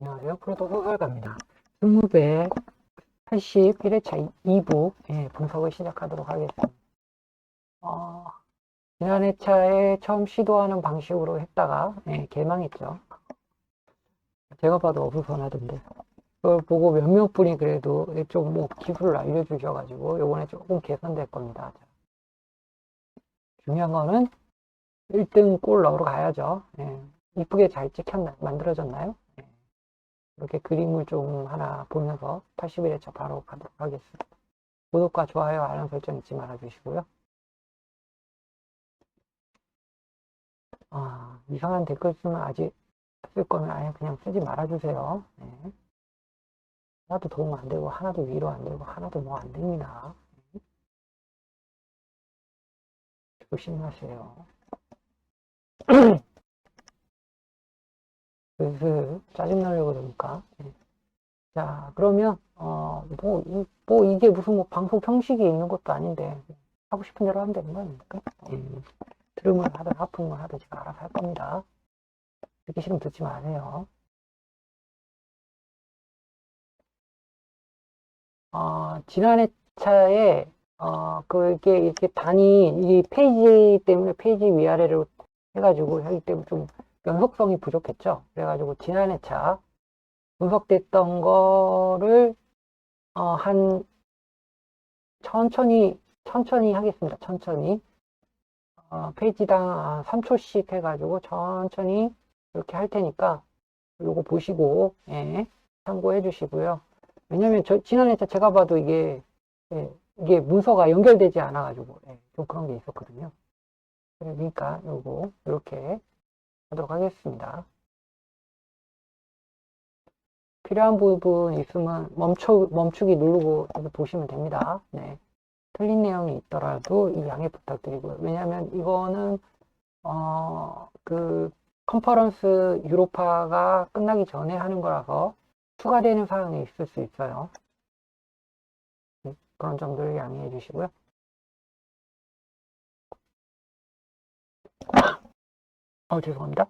안녕하세요. 프로도 소설가입니다. 20배 81회차 2부 분석을 시작하도록 하겠습니다. 지난 회차에 처음 시도하는 방식으로 했다가 개망했죠. 제가 봐도 어수선하던데 그걸 보고 몇몇 분이 그래도 좀 뭐 기술을 알려주셔가지고 요번에 조금 개선될 겁니다. 중요한 거는 1등 골 넣으러 가야죠. 이쁘게 잘 만들어졌나요? 이렇게 그림을 좀 하나 보면서 81회차 바로 가도록 하겠습니다. 구독과 좋아요, 알람 설정 잊지 말아주시고요. 이상한 댓글 쓰면 아직 쓸 거면 아예 그냥 쓰지 말아주세요. 하나도 도움 안 되고, 하나도 위로 안 되고, 하나도 뭐 안 됩니다. 조심하세요. 그래서 짜증나려고 그러니까. 자, 그러면, 이게 무슨 뭐 방송 형식이 있는 것도 아닌데, 하고 싶은 대로 하면 되는 거 아닙니까? 들으면 하든 하품을 하든 제가 알아서 할 겁니다. 듣기 싫으면 듣지 마세요. 지난 회차에, 그게 이렇게 이 페이지 때문에 페이지 위아래로 해가지고 하기 때문에 좀 연속성이 부족했죠. 그래가지고 지난 회차 분석됐던 거를, 한, 천천히 하겠습니다. 천천히. 페이지당 3초씩 해가지고 천천히 이렇게 할 테니까 요거 보시고, 참고해 주시고요. 왜냐면 지난 회차 제가 봐도 이게 문서가 연결되지 않아가지고, 좀 그런 게 있었거든요. 그러니까 요거, 이렇게 하도록 하겠습니다. 필요한 부분 있으면 멈추기 누르고 보시면 됩니다. 네. 틀린 내용이 있더라도 이 양해 부탁드리고요. 왜냐면 이거는, 그, 컨퍼런스 유로파가 끝나기 전에 하는 거라서 추가되는 사항이 있을 수 있어요. 그런 점들을 양해해 주시고요. 죄송합니다.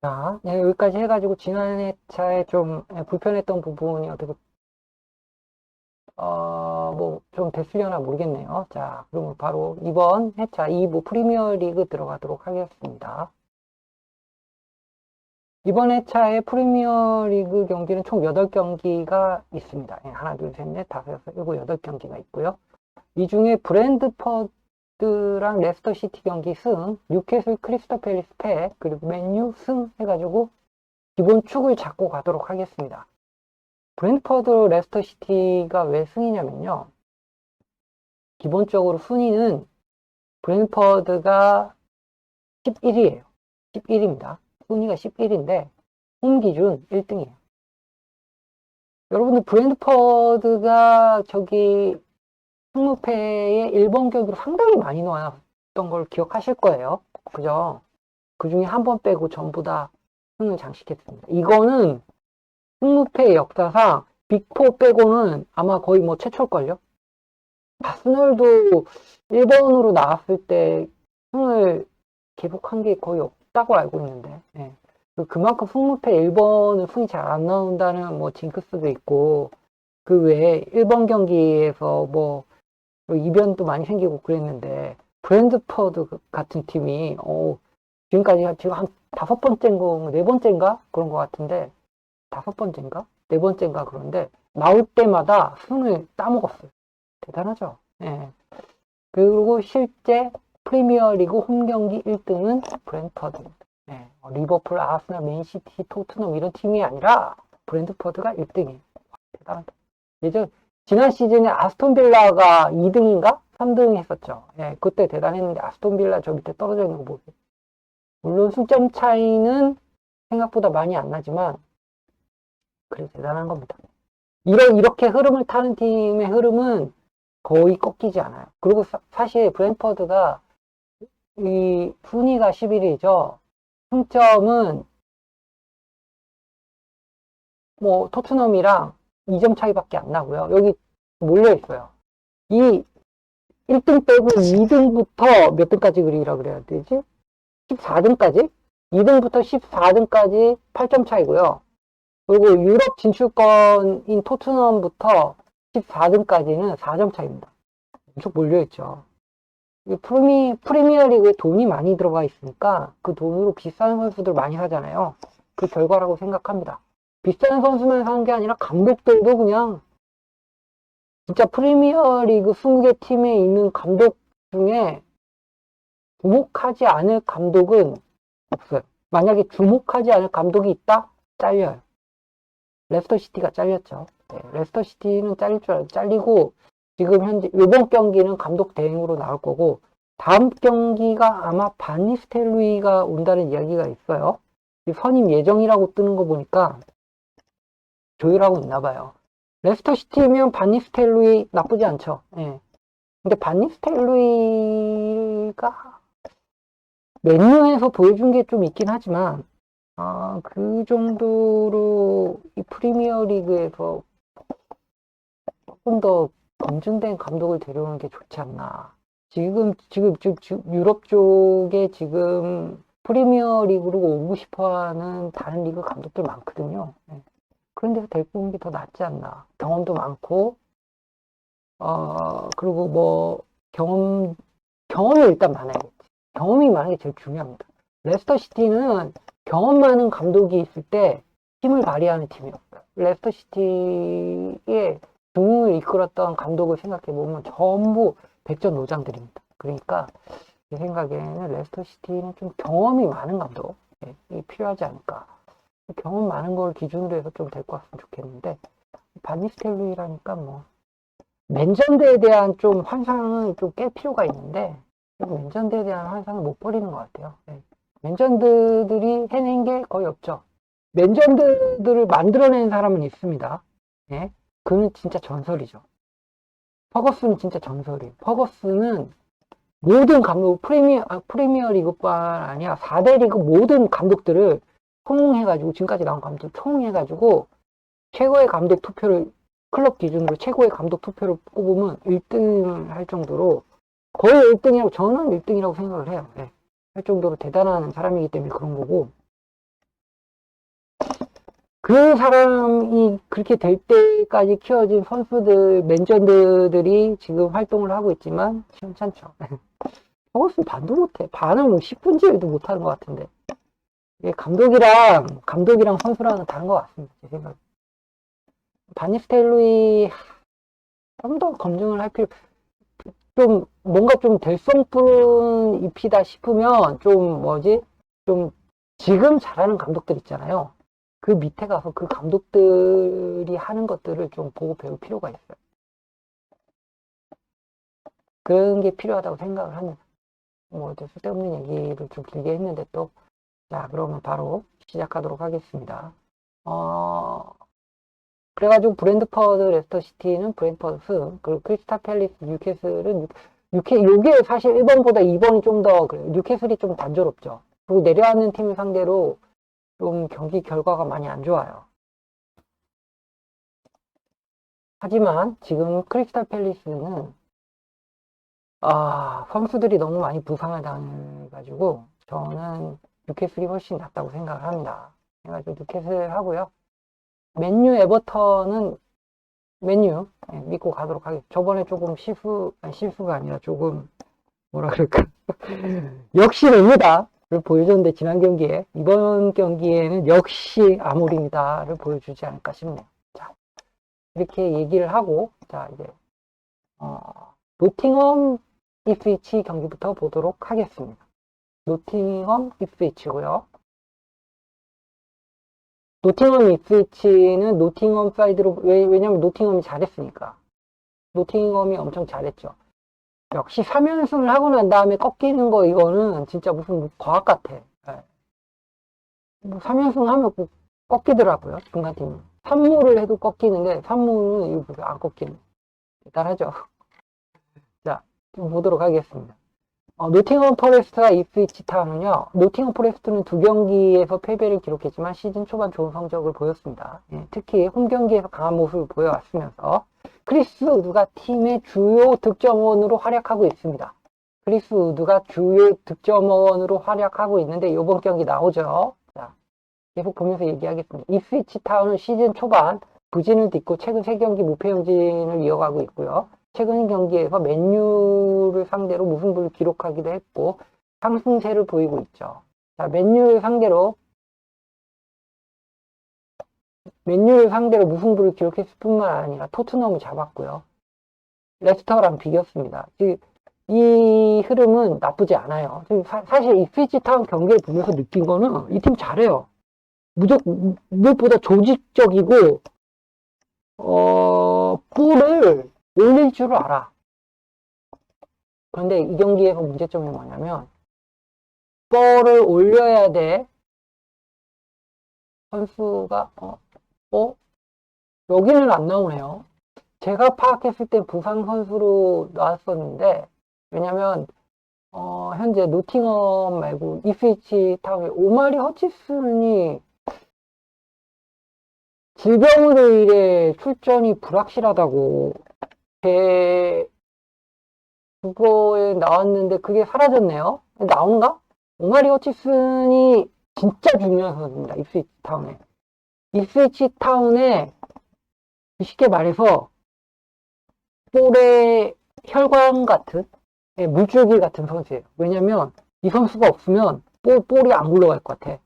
자, 네, 여기까지 해가지고 지난 회차에 좀 불편했던 부분이 어떻게 뭐 좀 됐으려나 모르겠네요. 자, 그러면 바로 이번 회차 2부 프리미어 리그 들어가도록 하겠습니다. 이번 회차의 프리미어 리그 경기는 총 8경기가 있습니다. 하나, 둘, 셋, 넷, 다섯, 여섯, 일곱, 8경기가 있고요. 이 중에 브랜드퍼드랑 레스터 시티 경기 승, 뉴캐슬 크리스탈 팰리스 패, 그리고 맨유 승 해가지고 기본 축을 잡고 가도록 하겠습니다. 브랜드퍼드 레스터 시티가 왜 승이냐면요. 기본적으로 순위는 브랜드퍼드가 11위에요. 11위입니다. 순위가 11인데 홈 기준 1등이에요. 여러분들 브랜드퍼드가 저기 승무패에 1번 경기로 상당히 많이 나왔던 걸 기억하실 거예요. 그죠? 그 중에 한 번 빼고 전부 다 승을 장식했습니다. 이거는 승무패 역사상 빅4 빼고는 아마 거의 뭐 최초일걸요? 아스널도 1번으로 나왔을 때 승을 기록한 게 거의 없다고 알고 있는데, 예. 그만큼 승무패 1번은 승이 잘 안 나온다는 뭐 징크스도 있고, 그 외에 1번 경기에서 뭐 이변도 많이 생기고 그랬는데, 브랜드퍼드 같은 팀이, 지금까지 지금 한 5번째인가, 4번째인가? 그런 것 같은데, 5번째인가? 4번째인가? 그런데, 나올 때마다 승을 따먹었어요. 대단하죠? 예. 그리고 실제 프리미어리그 홈경기 1등은 브랜드퍼드입니다. 예. 리버풀, 아스널, 맨시티, 토트넘 이런 팀이 아니라 브랜드퍼드가 1등이에요. 대단하다. 지난 시즌에 아스톤빌라가 2등인가? 3등 했었죠. 예. 그때 대단했는데 아스톤빌라 저 밑에 떨어져 있는 거 보세요. 물론 승점 차이는 생각보다 많이 안 나지만 그래도 대단한 겁니다. 이렇게 흐름을 타는 팀의 흐름은 거의 꺾이지 않아요. 그리고 사실 브랜퍼드가 이 순위가 11위죠. 승점은 뭐 토트넘이랑 2점 차이밖에 안 나고요. 여기 몰려 있어요. 이 1등 빼고 2등부터 몇 등까지 그리라 그래야 되지? 14등까지? 2등부터 14등까지 8점 차이고요. 그리고 유럽 진출권인 토트넘부터 14등까지는 4점 차이입니다. 엄청 몰려있죠. 프리미어 리그에 돈이 많이 들어가 있으니까 그 돈으로 비싼 선수들 많이 사잖아요. 그 결과라고 생각합니다. 비싼 선수만 사는 게 아니라 감독들도 그냥 진짜 프리미어 리그 20개 팀에 있는 감독 중에 주목하지 않을 감독은 없어요. 만약에 주목하지 않을 감독이 있다? 잘려요. 레스터 시티가 잘렸죠. 네, 레스터 시티는 잘릴 줄 알아요. 잘리고 지금 현재 이번 경기는 감독 대행으로 나올 거고 다음 경기가 아마 반니스텔루이가 온다는 이야기가 있어요. 선임 예정이라고 뜨는 거 보니까 조율하고 있나 봐요. 레스터 시티면 반니스텔루이 나쁘지 않죠. 예. 근데 반니스텔루이가 맨유에서 보여준 게 좀 있긴 하지만 그 정도로 이 프리미어 리그에서 조금 더 검증된 감독을 데려오는 게 좋지 않나. 지금 유럽 쪽에 지금 프리미어 리그로 오고 싶어 하는 다른 리그 감독들 많거든요. 네. 그런 데서 데리고 오는 게 더 낫지 않나. 경험도 많고, 그리고 뭐, 경험이 일단 많아야겠지. 경험이 많은 게 제일 중요합니다. 레스터 시티는 경험 많은 감독이 있을 때 힘을 발휘하는 팀이었어요. 레스터 시티의 중흥을 이끌었던 감독을 생각해보면 전부 백전 노장들입니다. 그러니까 제 생각에는 레스터 시티는 좀 경험이 많은 감독이 필요하지 않을까. 경험 많은 걸 기준으로 해서 좀 데리고 왔으면 좋겠는데 반니스텔루이라니까 뭐 맨전드에 대한 좀 환상을 좀 깰 필요가 있는데 맨전드에 대한 환상을 못 버리는 것 같아요. 맨전드들이 해낸 게 거의 없죠. 맨전드들을 만들어낸 사람은 있습니다. 예? 그는 진짜 전설이죠. 퍼거스는 진짜 전설이에요. 퍼거스는 모든 감독, 프리미어 리그뿐 아니라 4대 리그 모든 감독들을 총해가지고, 지금까지 나온 감독 총해가지고, 최고의 감독 투표를, 클럽 기준으로 최고의 감독 투표를 뽑으면 1등을 할 정도로, 거의 1등이라고, 저는 1등이라고 생각을 해요. 네. 할 정도로 대단한 사람이기 때문에 그런 거고, 그 사람이 그렇게 될 때까지 키워진 선수들, 맨전들이 지금 활동을 하고 있지만 시원찮죠. 저것은 반도 못해. 반은 뭐 10분지도 못하는 것 같은데. 이게 감독이랑 선수랑은 다른 것 같습니다. 제 생각. 바니스텔로이 좀 더 검증을 할 필요, 좀 뭔가 좀 될성뿐 입히다 싶으면 좀 뭐지? 좀 지금 잘하는 감독들 있잖아요. 그 밑에 가서 그 감독들이 하는 것들을 좀 보고 배울 필요가 있어요. 그런 게 필요하다고 생각을 합니다. 뭐 이제 쓸데없는 얘기를 좀 길게 했는데 또, 자, 그러면 바로 시작하도록 하겠습니다. 그래가지고 브랜드퍼드 레스터시티는 브랜퍼드, 그리고 크리스탈 팰리스 뉴캐슬은 요게 사실 1번보다 2번이 좀 더 그래요. 뉴캐슬이 좀 단조롭죠. 그리고 내려앉는 팀을 상대로 좀 경기 결과가 많이 안 좋아요. 하지만 지금 크리스탈 팰리스는 선수들이 너무 많이 부상을 당해가지고 저는 뉴캐슬이 훨씬 낫다고 생각을 합니다. 그래가지고 뉴캐슬 하고요. 맨유 에버턴은 맨유 믿고 가도록 하겠습니다. 저번에 조금 실수가 아니라 조금 뭐라 그럴까 역시 맨유다를 보여줬는데 지난 경기에 이번 경기에는 역시 아모림이다를 보여주지 않을까 싶네요. 자, 이렇게 얘기를 하고 자 이제 노팅엄 이스위치 경기부터 보도록 하겠습니다. 노팅엄 이스위치고요. 노팅엄 이스위치는 노팅엄 사이드로 왜냐면 노팅엄이 잘했으니까. 노팅엄이 엄청 잘했죠. 역시 3연승을 하고 난 다음에 꺾이는 거 이거는 진짜 무슨 과학 같아. 네. 뭐 3연승 하면 꼭 꺾이더라고요. 중간팀은. 3무를 해도 꺾이는데 3무는 이거 안 꺾이는. 대단하죠. 자, 좀 보도록 하겠습니다. 노팅엄 포레스트와 이프위치 타운은요. 노팅엄 포레스트는 2경기에서 패배를 기록했지만 시즌 초반 좋은 성적을 보였습니다. 예, 특히 홈 경기에서 강한 모습을 보여왔으면서 크리스 우드가 팀의 주요 득점원으로 활약하고 있습니다. 크리스 우드가 주요 득점원으로 활약하고 있는데 이번 경기 나오죠. 자, 계속 보면서 얘기하겠습니다. 이프위치 타운은 시즌 초반 부진을 딛고 최근 3경기 무패 행진을 이어가고 있고요. 최근 경기에서 맨유를 상대로 무승부를 기록하기도 했고 상승세를 보이고 있죠. 자, 맨유를 상대로 무승부를 기록했을 뿐만 아니라 토트넘을 잡았고요. 레스터랑 비겼습니다. 이 흐름은 나쁘지 않아요. 사실 이스위치 타운 경기를 보면서 느낀 거는 이 팀 잘해요. 무엇보다 조직적이고 볼을 올릴 줄을 알아. 그런데 이 경기에서 문제점이 뭐냐면 볼을 올려야 돼. 선수가 여기는 안 나오네요. 제가 파악했을 때 부상 선수로 나왔었는데 왜냐면 현재 노팅엄 말고 이스위치 타운의 오마리 허치슨이 질병으로 인해 출전이 불확실하다고 그거에 나왔는데 그게 사라졌네요. 나온가? 오마리 허치슨이 진짜 중요한 선수입니다. 이스위치 타운에. 이스위치 타운에 쉽게 말해서 볼의 혈관 같은 물줄기 같은 선수예요. 왜냐면 이 선수가 없으면 볼이 안 굴러갈 것 같아.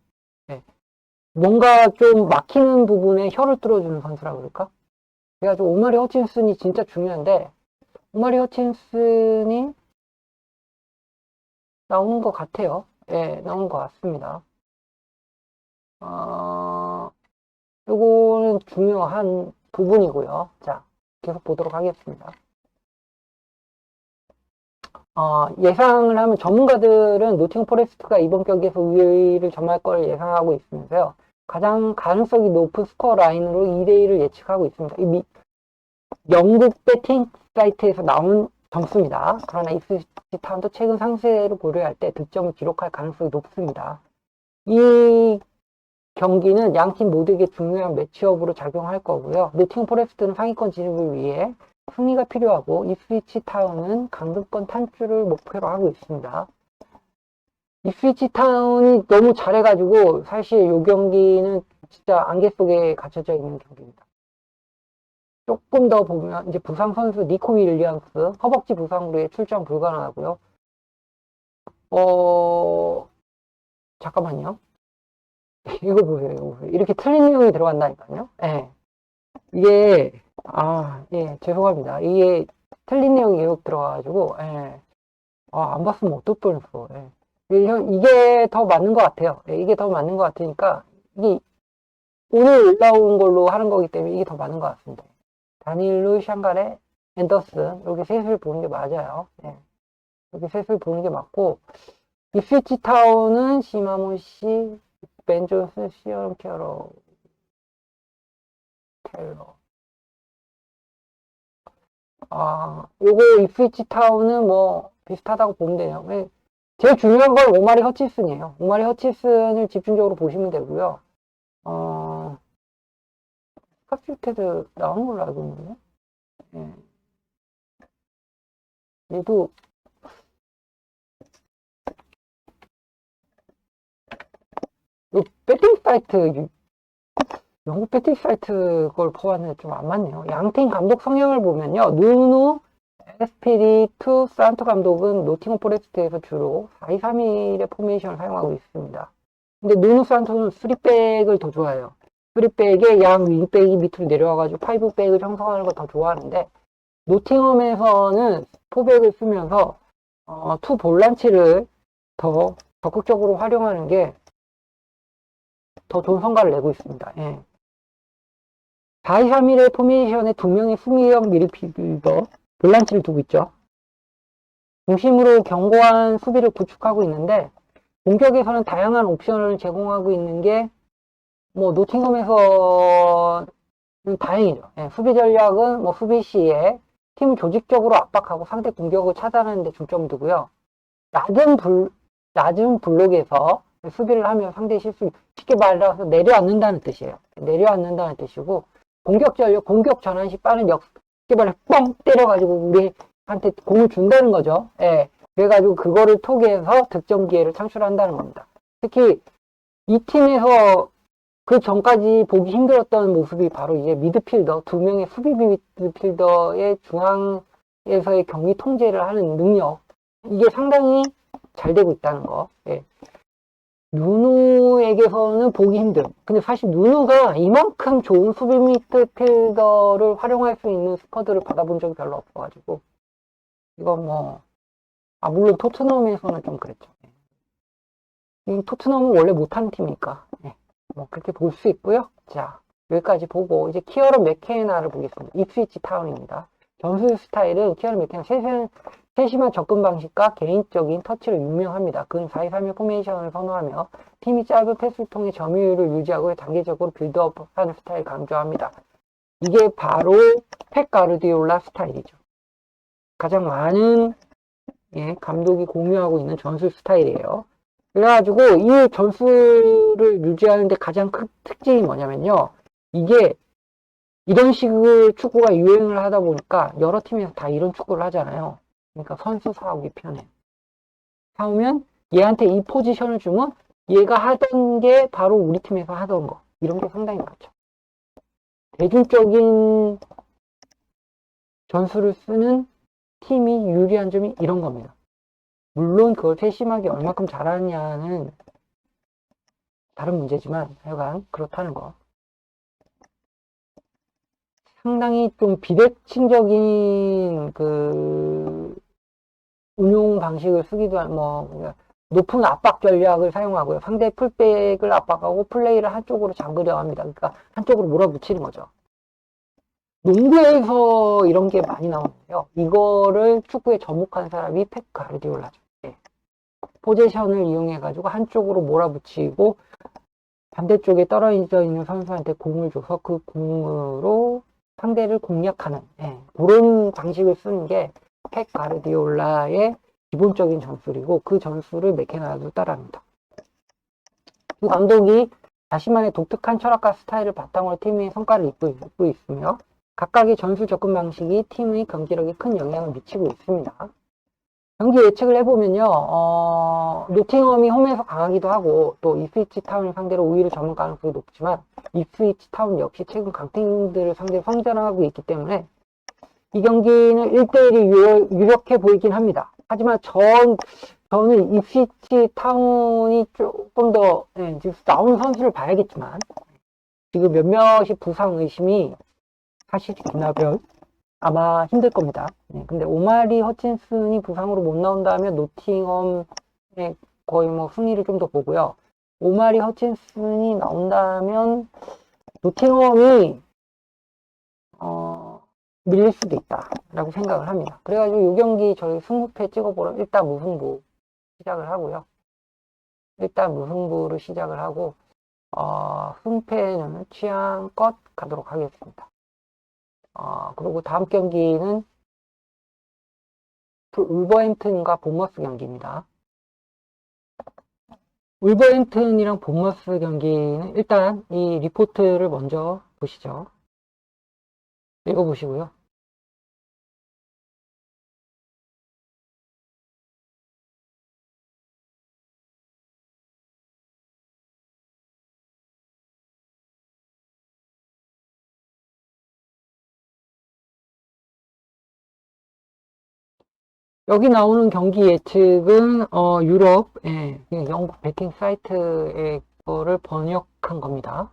뭔가 좀 막히는 부분에 혀를 뚫어주는 선수라 그럴까? 그래가지고 오마리 허친슨이 진짜 중요한데 오마리 허친슨이 나오는 것 같아요. 예, 나오는 것 같습니다. 요거는 중요한 부분이고요. 자, 계속 보도록 하겠습니다. 예상을 하면 전문가들은 노팅엄 포레스트가 이번 경기에서 우위를 점할 걸 예상하고 있으면서요. 가장 가능성이 높은 스코어 라인으로 2대1을 예측하고 있습니다. 영국 배팅 사이트에서 나온 점수입니다. 그러나 이스위치 타운도 최근 상세를 고려할 때 득점을 기록할 가능성이 높습니다. 이 경기는 양팀 모두에게 중요한 매치업으로 작용할 거고요. 노팅엄 포레스트는 상위권 진입을 위해 승리가 필요하고 이스위치 타운은 강등권 탈출을 목표로 하고 있습니다. 이스위치 타운이 너무 잘해가지고 사실 이 경기는 진짜 안개 속에 갇혀져 있는 경기입니다. 조금 더 보면 이제 부상 선수 니코 윌리엄스 허벅지 부상으로 출전 불가능하고요. 잠깐만요. 이거 보세요, 이거 보세요. 이렇게 틀린 내용이 들어간다니까요. 예. 이게 예, 죄송합니다. 이게 틀린 내용이 계속 들어가가지고 예. 안 봤으면 어떨 뻔했어. 예. 이게 더 맞는 것 같아요. 예, 이게 더 맞는 것 같으니까 이게 오늘 올라온 걸로 하는 거기 때문에 이게 더 맞는 것 같습니다. 다닐루, 샹가레, 앤더슨 이렇게 셋을 보는 게 맞아요. 예. 이렇게 셋을 보는 게 맞고 이스위치 타운은 시마몬 씨, 벤 존슨, 시어런 캐러, 텔러. 요거 이스위치 타운은 뭐 비슷하다고 보면 돼요. 제일 중요한 건 오마리 허치슨이에요. 오마리 허치슨을 집중적으로 보시면 되고요. 스카필테드 나온 걸로 알고 있는데. 예. 얘도 요 배팅 사이트 영국 배팅 사이트 걸 보아는 좀 안 맞네요. 양팀 감독 성향을 보면요. 누누, 에스피리투, 산토 감독은 노팅엄 포레스트에서 주로 4-2-3-1의 포메이션을 사용하고 있습니다. 근데 누누 산토는 3백을 더 좋아해요. 3백에 양 윙백이 밑으로 내려와가지고 5백을 형성하는 걸 더 좋아하는데 노팅엄에서는 4백을 쓰면서 투 볼란치를 더 적극적으로 활용하는 게 더 좋은 성과를 내고 있습니다. 예. 4-2-3-1의 포메이션에 두 명의 수미형 미드필더 볼란치를 두고 있죠. 중심으로 견고한 수비를 구축하고 있는데 공격에서는 다양한 옵션을 제공하고 있는 게 뭐 노팅엄에서는 다행이죠. 예, 수비 전략은 뭐 수비 시에 팀을 조직적으로 압박하고 상대 공격을 차단하는 데 중점을 두고요. 낮은 블록에서 수비를 하면 상대 실수, 쉽게 말해서 내려앉는다는 뜻이에요. 내려앉는다는 뜻이고 공격 전력, 공격 전환 시 빠른 쉽게 말해 뻥 때려가지고 우리한테 공을 준다는 거죠. 예. 그래가지고 그거를 토기해서 득점 기회를 창출한다는 겁니다. 특히 이 팀에서 그 전까지 보기 힘들었던 모습이 바로 이제 미드필더, 두 명의 수비 미드필더의 중앙에서의 경기 통제를 하는 능력. 이게 상당히 잘 되고 있다는 거. 예. 누누에게서는 보기 힘듦. 근데 사실 누누가 이만큼 좋은 수비 미드필더를 활용할 수 있는 스쿼드를 받아본 적이 별로 없어가지고 이건 뭐 물론 토트넘에서는 좀 그랬죠. 토트넘은 원래 못하는 팀이니까 뭐 그렇게 볼 수 있고요. 자, 여기까지 보고 이제 키어런 맥케나를 보겠습니다. 입스위치 타운입니다. 전술 스타일은 키어런 맥케나 세심한 접근 방식과 개인적인 터치로 유명합니다. 그는 4-2-3-1 포메이션을 선호하며 팀이 짧은 패스를 통해 점유율을 유지하고 단계적으로 빌드업하는 스타일을 강조합니다. 이게 바로 펩 가르디올라 스타일이죠. 가장 많은 감독이 공유하고 있는 전술 스타일이에요. 그래가지고 이 전술을 유지하는데 가장 큰 특징이 뭐냐면요. 이게 이런 식의 축구가 유행을 하다 보니까 여러 팀에서 다 이런 축구를 하잖아요. 그러니까 선수 사오기 편해. 사오면 얘한테 이 포지션을 주면 얘가 하던 게 바로 우리 팀에서 하던 거. 이런 게 상당히 많죠. 대중적인 전술을 쓰는 팀이 유리한 점이 이런 겁니다. 물론 그걸 세심하게 얼마큼 잘하느냐는 다른 문제지만 하여간 그렇다는 거. 상당히 좀 비대칭적인 그 운용 방식을 쓰기도 뭐 높은 압박 전략을 사용하고요. 상대 풀백을 압박하고 플레이를 한쪽으로 잠그려 합니다. 그러니까 한쪽으로 몰아붙이는 거죠. 농구에서 이런 게 많이 나오는데요. 이거를 축구에 접목한 사람이 펩 가르디올라죠. 포지션을 이용해가지고 한쪽으로 몰아붙이고 반대쪽에 떨어져 있는 선수한테 공을 줘서 그 공으로 상대를 공략하는 그런 방식을 쓰는 게 펩 가르디올라의 기본적인 전술이고 그 전술을 맥케나도 따라합니다. 두 감독이 자신만의 독특한 철학과 스타일을 바탕으로 팀의 성과를 이끌고 있으며 각각의 전술 접근 방식이 팀의 경기력에 큰 영향을 미치고 있습니다. 경기 예측을 해보면요, 노팅엄이 홈에서 강하기도 하고, 또 이프위치 타운을 상대로 우위를 점을 가능성이 높지만, 이프위치 타운 역시 최근 강팀들을 상대로 성장하고 있기 때문에, 이 경기는 1대1이 유력해 보이긴 합니다. 하지만 저는 이프위치 타운이 조금 더, 지금 나오는 선수를 봐야겠지만, 지금 몇몇이 부상 의심이 사실이라면 아마 힘들 겁니다. 근데 오마리 허친슨이 부상으로 못 나온다면 노팅엄의 거의 뭐 승리를 좀 더 보고요. 오마리 허친슨이 나온다면 노팅엄이 밀릴 수도 있다라고 생각을 합니다. 그래가지고 이 경기 저희 승부패 찍어보면 일단 무승부 시작을 하고요. 일단 무승부를 시작을 하고 승패는 취향껏 가도록 하겠습니다. 그리고 다음 경기는 울버햄튼과 본머스 경기입니다. 울버햄튼이랑 본머스 경기는 일단 이 리포트를 먼저 보시죠. 읽어보시고요. 여기 나오는 경기 예측은 유럽, 영국 베팅 사이트의 거를 번역한 겁니다.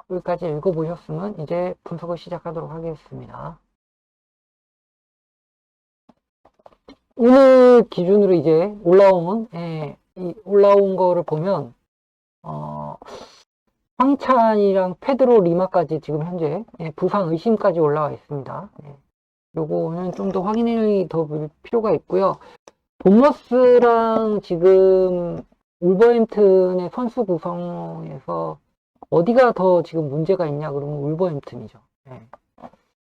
여기까지 읽어보셨으면 이제 분석을 시작하도록 하겠습니다. 오늘 기준으로 이제 올라온 거를 보면 황찬이랑 페드로 리마까지 지금 현재 부상 의심까지 올라와 있습니다. 요거는 좀 더 확인이 더 필요가 있고요. 본머스랑 지금 울버햄튼의 선수 구성에서 어디가 더 지금 문제가 있냐 그러면 울버햄튼이죠.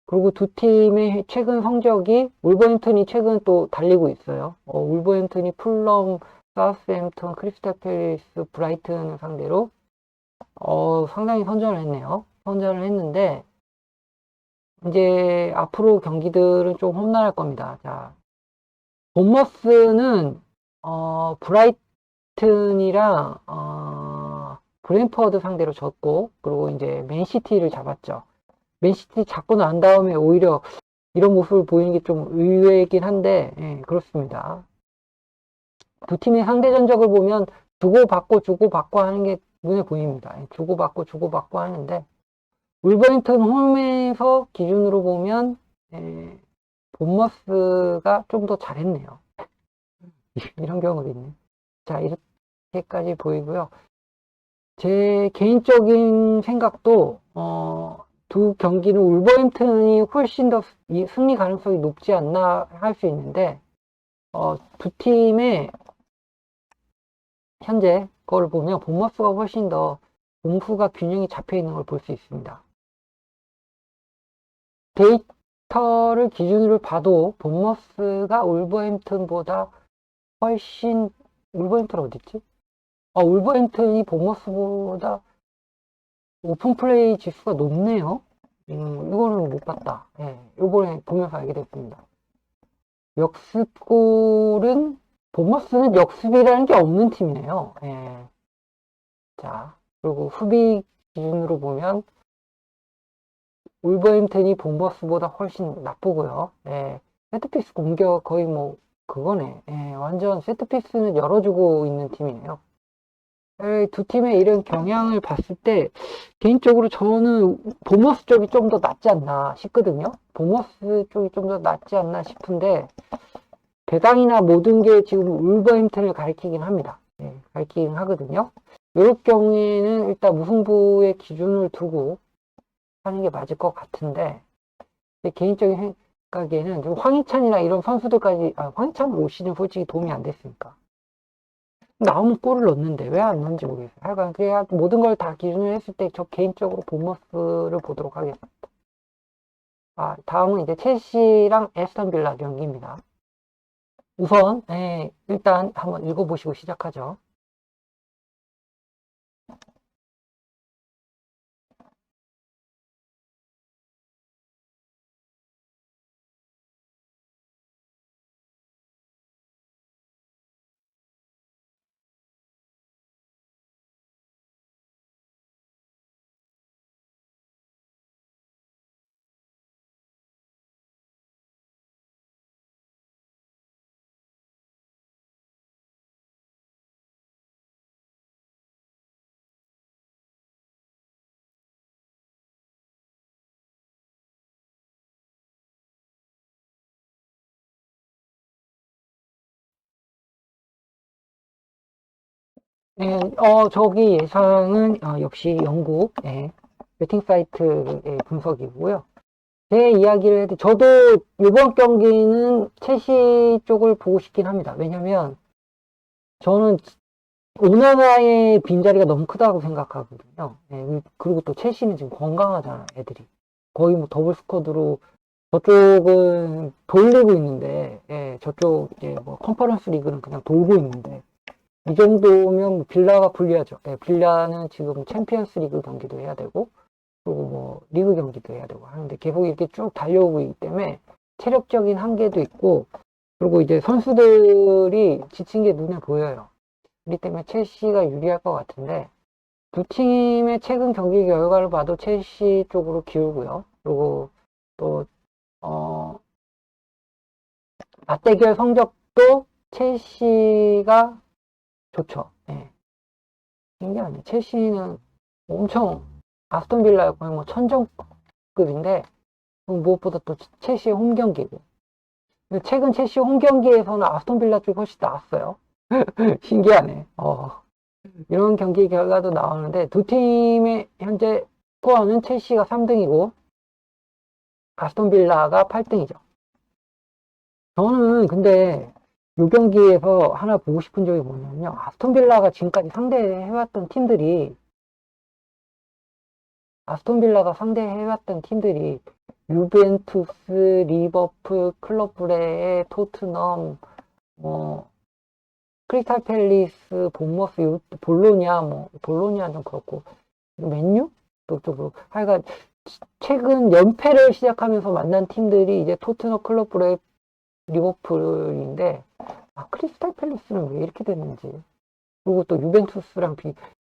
그리고 두 팀의 최근 성적이 울버햄튼이 최근 또 달리고 있어요. 울버햄튼이 풀럼, 사우스햄튼, 크리스탈 팰리스, 브라이튼을 상대로 상당히 선전을 했네요. 선전을 했는데 이제 앞으로 경기들은 좀 험난할 겁니다. 자, 본머스는 브라이튼이랑 브랜퍼드 상대로 졌고, 그리고 이제 맨시티를 잡았죠. 맨시티 잡고 난 다음에 오히려 이런 모습을 보이는 게 좀 의외이긴 한데, 그렇습니다. 두 팀의 상대 전적을 보면 주고받고 하는 게 눈에 보입니다. 주고받고 하는데, 울버햄튼 홈에서 기준으로 보면 본머스가 좀 더 잘했네요. 이런 경우도 있네. 자, 이렇게까지 보이고요. 제 개인적인 생각도 두 경기는 울버햄튼이 훨씬 더 승리 가능성이 높지 않나 할 수 있는데 두 팀의 현재 그걸 보면 본머스가 훨씬 더 공수가 균형이 잡혀 있는 걸 볼 수 있습니다. 데이터를 기준으로 봐도 본머스가 울버햄튼보다 훨씬 울버햄튼 어딨지? 울버햄튼이 본머스보다 오픈 플레이 지수가 높네요. 이거는 못 봤다. 이번에 보면서 알게 됐습니다. 역습골은 본머스는 역습이라는 게 없는 팀이네요. 자, 그리고 수비 기준으로 보면 울버햄튼이 본머스보다 훨씬 나쁘고요. 세트피스 공격 거의 뭐 그거네. 완전 세트피스는 열어주고 있는 팀이네요. 두 팀의 이런 경향을 봤을 때 개인적으로 저는 보머스 쪽이 좀 더 낫지 않나 싶거든요. 보머스 쪽이 좀 더 낫지 않나 싶은데 배당이나 모든 게 지금 울버햄튼을 가리키긴 합니다. 가리키긴 하거든요. 이럴 경우에는 일단 무승부의 기준을 두고 하는 게 맞을 것 같은데 제 개인적인 생각에는 황희찬이나 이런 선수들까지 황희찬은 올 시즌 솔직히 도움이 안 됐으니까 나오면 골을 넣는데 왜 안 넣는지 모르겠어요. 하여간 그래야 모든 걸 다 기준을 했을 때 저 개인적으로 본머스를 보도록 하겠습니다. 다음은 이제 첼시랑 에스턴 빌라 경기입니다. 우선 일단 한번 읽어보시고 시작하죠. 예, 저기 예상은 역시 영국 배팅 사이트의 분석이고요. 제 이야기를 해도 저도 이번 경기는 첼시 쪽을 보고 싶긴 합니다. 왜냐면 저는 오나나의 빈자리가 너무 크다고 생각하거든요. 예, 그리고 또 첼시는 지금 건강하잖아, 애들이. 거의 뭐 더블 스쿼드로 저쪽은 돌리고 있는데, 예, 저쪽 이제 뭐 컨퍼런스 리그는 그냥 돌고 있는데, 이 정도면 뭐 빌라가 불리하죠. 예, 빌라는 지금 챔피언스 리그 경기도 해야 되고, 그리고 뭐 리그 경기도 해야 되고 하는데 계속 이렇게 쭉 달려오고 있기 때문에 체력적인 한계도 있고, 그리고 이제 선수들이 지친 게 눈에 보여요. 그렇기 때문에 첼시가 유리할 것 같은데, 두 팀의 최근 경기 결과를 봐도 첼시 쪽으로 기울고요. 그리고 또, 맞대결 성적도 첼시가 좋죠. 예. 신기하네. 첼시는 엄청 아스톤 빌라의 거의 뭐 천정급인데, 무엇보다 또 첼시의 홈 경기고. 최근 첼시 홈 경기에서는 아스톤 빌라 쪽이 훨씬 나았어요. 신기하네. 이런 경기 결과도 나오는데, 두 팀의 현재 스코어는 첼시가 3등이고, 아스톤 빌라가 8등이죠. 저는 근데 이 경기에서 하나 보고 싶은 점이 뭐냐면요. 아스톤 빌라가 지금까지 상대해왔던 팀들이, 유벤투스, 리버풀, 클럽 브레에, 토트넘, 뭐, 크리스탈 팰리스, 본머스, 볼로냐, 볼로냐는 좀 그렇고, 맨유? 또 그렇고, 하여간, 최근 연패를 시작하면서 만난 팀들이 이제 토트넘, 클럽 브레, 리버풀인데, 크리스탈 팰리스는 왜 이렇게 됐는지. 그리고 또 유벤투스랑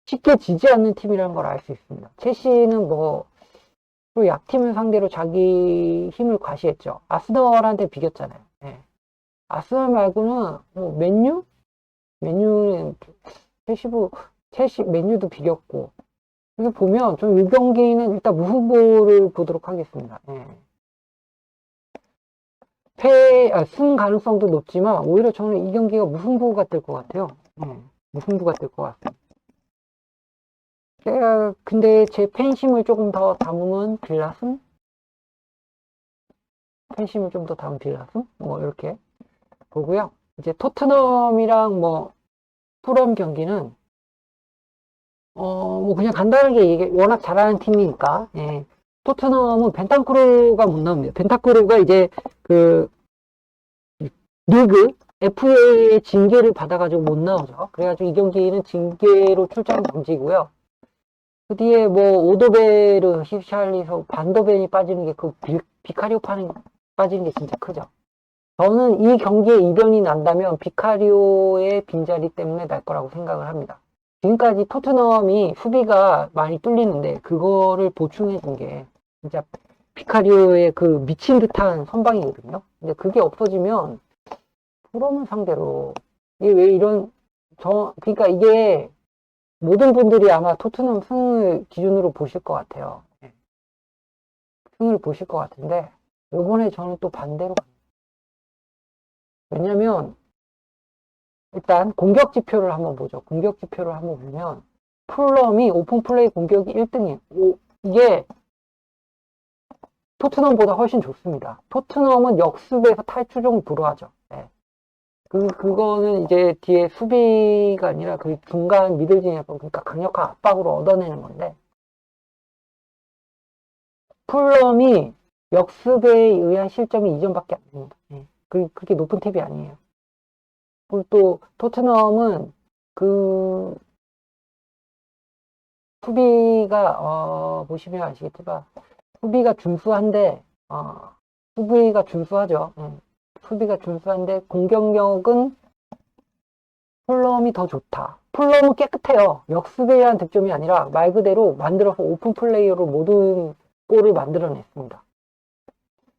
쉽게 지지 않는 팀이라는 걸 알 수 있습니다. 첼시는 뭐, 또 약팀을 상대로 자기 힘을 과시했죠. 아스널한테 비겼잖아요. 네. 아스널 말고는 뭐 맨유는 맨유도 비겼고. 그래서 보면 좀 이 경기는 일단 무승부를 보도록 하겠습니다. 네. 승 가능성도 높지만 오히려 저는 이 경기가 무승부가 될 것 같아요. 무승부가 될 것 같습니다. 근데 제 팬심을 조금 더 담으면 빌라승? 팬심을 좀 더 담은 빌라승? 뭐 이렇게 보고요. 이제 토트넘이랑 뭐 풀엄 경기는 뭐 그냥 간단하게 워낙 잘하는 팀이니까 토트넘은 벤탄쿠르가 못 나옵니다. 벤탄쿠르가 이제 그 리그 FA의 징계를 받아가지고 못 나오죠. 그래가지고 이 경기는 징계로 출장 금지고요. 그 뒤에 뭐 오도베르, 히샬리서, 반더벤이 빠지는 게 그 비카리오 빠지는 게 진짜 크죠. 저는 이 경기에 이변이 난다면 비카리오의 빈자리 때문에 날 거라고 생각을 합니다. 지금까지 토트넘이 수비가 많이 뚫리는데 그거를 보충해 준 게 진짜 비카리오의 그 미친 듯한 선방이거든요. 근데 그게 없어지면 풀엄을 상대로 이게 왜 이런 그러니까 이게 모든 분들이 아마 토트넘 승을 기준으로 보실 것 같아요. 승을 보실 것 같은데 요번에 저는 또 반대로 갑니다. 왜냐면 일단 공격 지표를 한번 보죠. 공격 지표를 한번 보면 풀럼이 오픈 플레이 공격이 1등이에요. 이게 토트넘보다 훨씬 좋습니다. 토트넘은 역습에서 탈출종을 불허하죠. 그거는 이제 뒤에 수비가 아니라 그 중간 미들진에서 그러니까 강력한 압박으로 얻어내는 건데 풀럼이 역습에 의한 실점이 2점밖에 안 됩니다. 그렇게 높은 팁이 아니에요. 그리고 또 토트넘은 그 수비가 보시면 아시겠지만 수비가 준수한데 수비가 준수하죠. 수비가 준수한데 공격력은 풀럼이 더 좋다. 풀럼은 깨끗해요. 역습에 의한 득점이 아니라 말 그대로 만들어서 오픈 플레이어로 모든 골을 만들어냈습니다.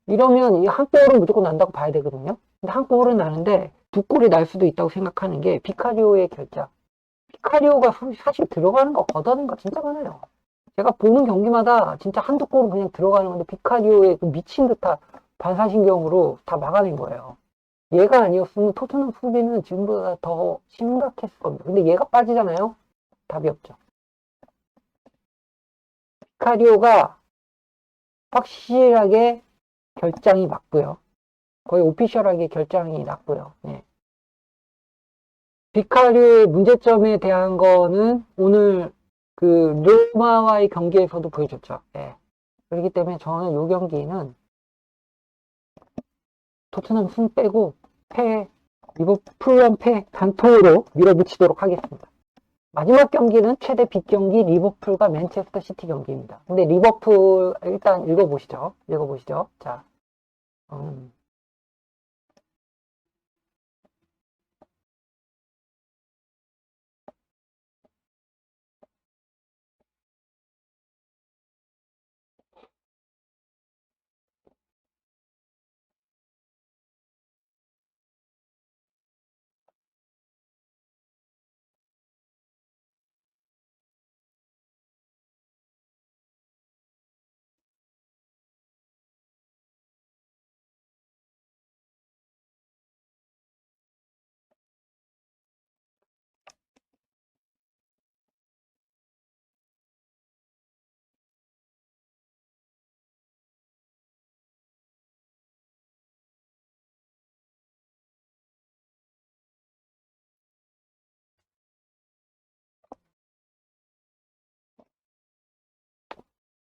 이러면 이 한 골은 무조건 난다고 봐야 되거든요. 근데 한 골은 나는데 두 골이 날 수도 있다고 생각하는 게 비카리오의 결작. 비카리오가 사실 들어가는 거 걷어낸 거 진짜 많아요. 제가 보는 경기마다 진짜 한두 골은 그냥 들어가는 건데 비카리오의 그 미친 듯한 반사신경으로 다 막아낸 거예요. 얘가 아니었으면 토트넘 수비는 지금보다 더 심각했을 겁니다. 근데 얘가 빠지잖아요. 답이 없죠. 비카리오가 확실하게 결장이 맞고요. 거의 오피셜하게 결장이 났고요. 네. 비카리오의 문제점에 대한 거는 오늘 그 로마와의 경기에서도 보여줬죠. 네. 그렇기 때문에 저는 이 경기는 토트넘 승 빼고 리버풀 패 단통으로 밀어붙이도록 하겠습니다. 마지막 경기는 최대 빅경기 리버풀과 맨체스터 시티 경기입니다. 근데 리버풀 일단 읽어보시죠.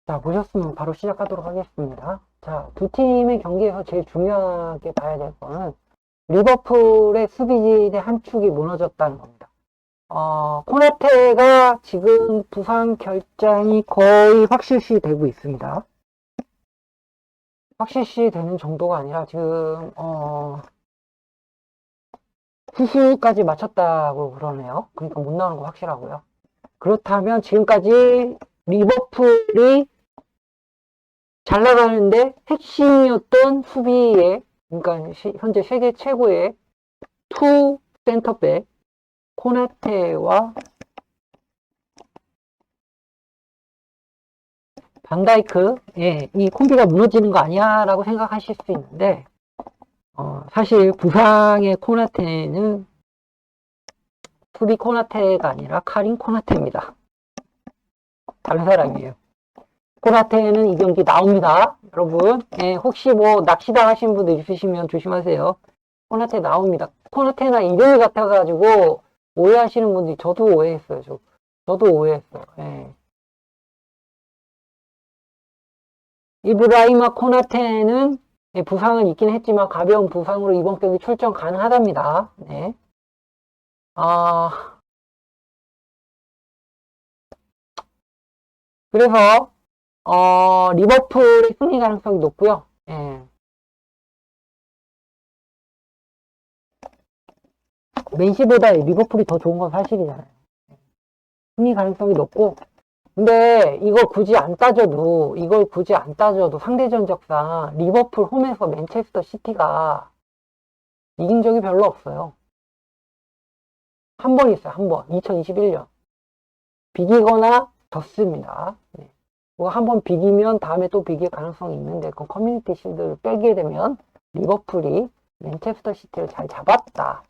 자, 보셨으면 바로 시작하도록 하겠습니다. 자, 두 팀의 경기에서 제일 중요하게 봐야 될 거는 리버풀의 수비진의 한 축이 무너졌다는 겁니다. 코나테가 지금 부상 결장이 거의 확실시 되고 있습니다. 확실시 되는 정도가 아니라 지금 수술까지 마쳤다고 그러네요. 그러니까 못 나오는 거 확실하고요. 그렇다면 지금까지 리버풀이 잘 나가는데 핵심이었던 수비에, 그러니까 현재 세계 최고의 투 센터백 코나테와 반다이크, 이 콤비가 무너지는 거 아니야 라고 생각하실 수 있는데 사실 부상의 코나테는 수비 코나테가 아니라 카린 코나테입니다. 다른 사람이에요. 코나테는 이 경기 나옵니다. 여러분, 혹시 뭐 낚시당하신 분들 있으시면 조심하세요. 코나테 나옵니다. 코나테나 이름이 같아가지고 오해하시는 분들이, 저도 오해했어요. 저도 오해했어요. 이브라이마 코나테는 부상은 있긴 했지만 가벼운 부상으로 이번 경기 출전 가능하답니다. 네. 그래서 리버풀의 승리 가능성이 높고요. 맨시보다 리버풀이 더 좋은 건 사실이잖아요. 승리 가능성이 높고, 근데 이걸 굳이 안 따져도 상대 전적상 리버풀 홈에서 맨체스터 시티가 이긴 적이 별로 없어요. 한 번 있어요. 한 번. 2021년. 비기거나 졌습니다. 한 번 비기면 다음에 또 비길 가능성이 있는데, 그 커뮤니티 실드를 빼게 되면 리버풀이 맨체스터 시티를 잘 잡았다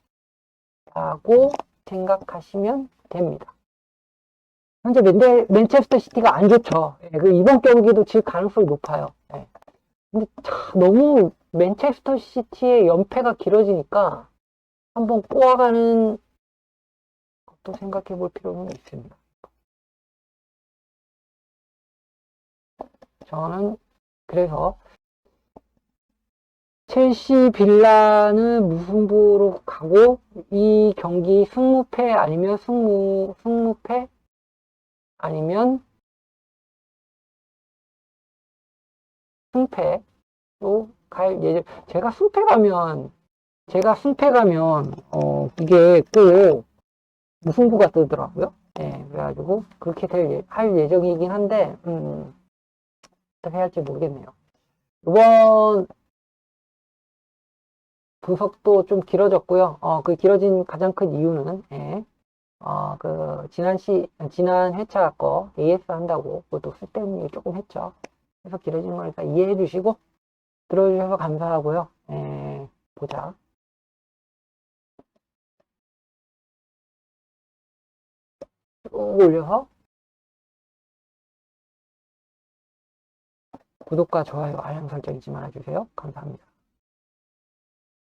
라고 생각하시면 됩니다. 현재 맨체스터 시티가 안 좋죠. 이번 경기도 질 가능성이 높아요. 근데 너무 맨체스터 시티의 연패가 길어지니까 한번 꼬아가는 것도 생각해 볼 필요는 있습니다. 저는 그래서 첼시 빌라는 무승부로 가고, 이 경기 승무패 아니면 승무패 아니면 승패로 갈 예정. 제가 승패 가면 이게 꼭 무승부가 뜨더라고요. 그래가지고 그렇게 할 예정이긴 한데 어떻게 할지 모르겠네요. 이번 분석도 좀 길어졌고요. 그 길어진 가장 큰 이유는 지난 회차 거 AS 한다고 그것도 쓸데없는 얘기 조금 했죠. 그래서 길어진 거니까 이해해 주시고 들어주셔서 감사하고요. 보자. 올려서 구독과 좋아요, 알람 설정 잊지 말아주세요. 감사합니다.